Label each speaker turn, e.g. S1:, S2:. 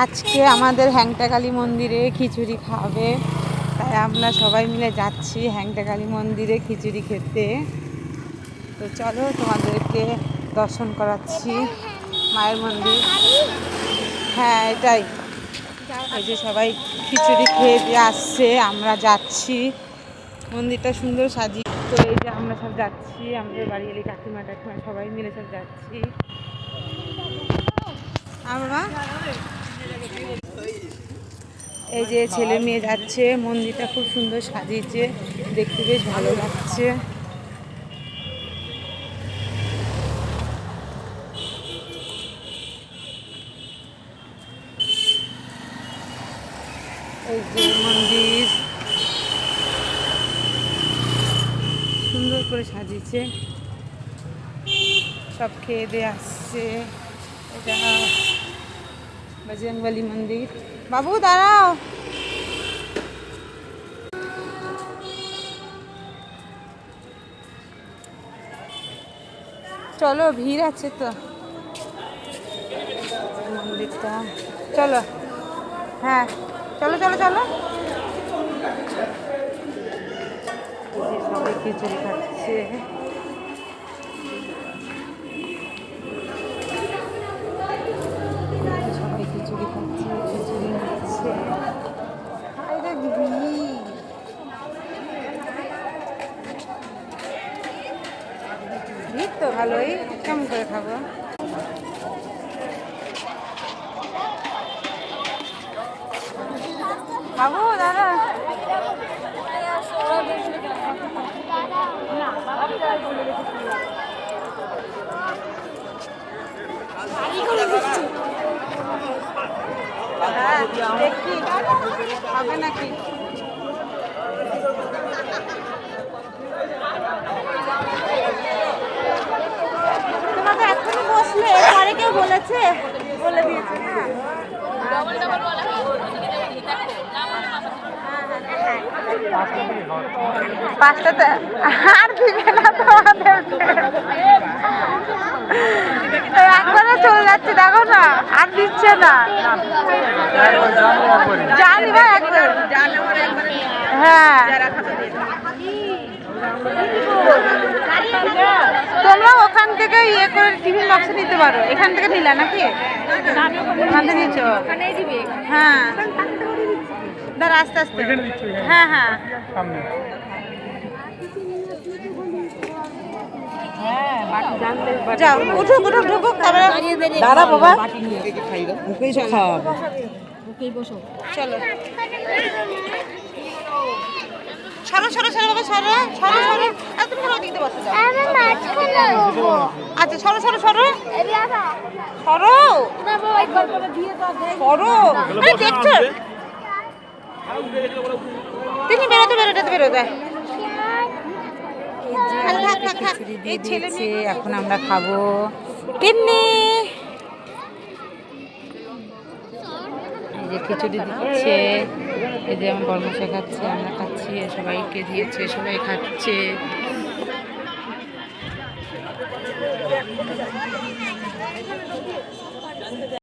S1: আজকে আমাদের হ্যাংটাকালী মন্দিরে খিচুড়ি খাবে, তাই আমরা সবাই মিলে যাচ্ছি হ্যাংটাকালী মন্দিরে খিচুড়ি খেতে। তো চলো তোমাদেরকে দর্শন করাচ্ছি মায়ের মন্দির। হ্যাঁ এটাই, এই যে সবাই খিচুড়ি খেয়ে দিয়ে আসছে, আমরা যাচ্ছি। মন্দিরটা সুন্দর সাজিয়ে, তো এই যে আমরা সব যাচ্ছি, আমাদের বাড়ি এলি কাকিমা টাকিমা সবাই মিলে সব যাচ্ছি আমরা। এই যে ছেলে মেয়ে যাচ্ছে, মন্দিরটা খুব সুন্দর সাজিয়েছে, দেখতে বেশ ভালো লাগছে। এই যে মন্দির সুন্দর করে সাজিয়েছে, সব খেয়ে দিয়ে আসছে। এটা বজরংবলী মন্দির। বাবু দাঁড়াও, চলো ভিড় আছে তো মন্দিরটা। চলো, হ্যাঁ চলো চলো চলো। সবাই খিচুড়ি খাচ্ছে, সবাই খিচুড়ি খাচ্ছে, খিচুড়ি নিচ্ছে। ভিড় তো ভালোই, কেমন করে খাবো? বাবু দাদা, দেখি হবে নাকি। তোমাকে এখনই বসলে পরে কেউ বলেছে, বলে দিয়েছে। পাঁচটাতে আর দিবে না তোমাদের, একবারে চলে যাচ্ছে, দেখো না আর দিচ্ছে না। জানি ভাই একবার, হ্যাঁ তোমরা ওখান থেকে ইয়ে করে টিফিন বক্সে নিতে পারো, এখান থেকে নিলা নাকি? ওখান থেকে নিচ্ছ? হ্যাঁ দাঁড়া আস্তে আস্তে, হ্যাঁ হ্যাঁ যাও উঠো উঠো ঢুকো, দাঁড়া বাবা চলো। সরো সরো সরো বাবা, সরো সরো সরো, তুমি কোনো দিকে বসে যাও। আচ্ছা সরো সরো সরো সরো সরো, আরে দেখছো তিনি বেরোতে বেরোতে বেরোতে। খিচুড়ি দিয়ে দিয়েছে, এখন আমরা খাবো। টিন্নি এই যে খিচুড়ি দিচ্ছে, এই যে আমার বর্মশা খাচ্ছে, আমরা খাচ্ছি, সবাইকে দিয়েছে, সবাই খাচ্ছে।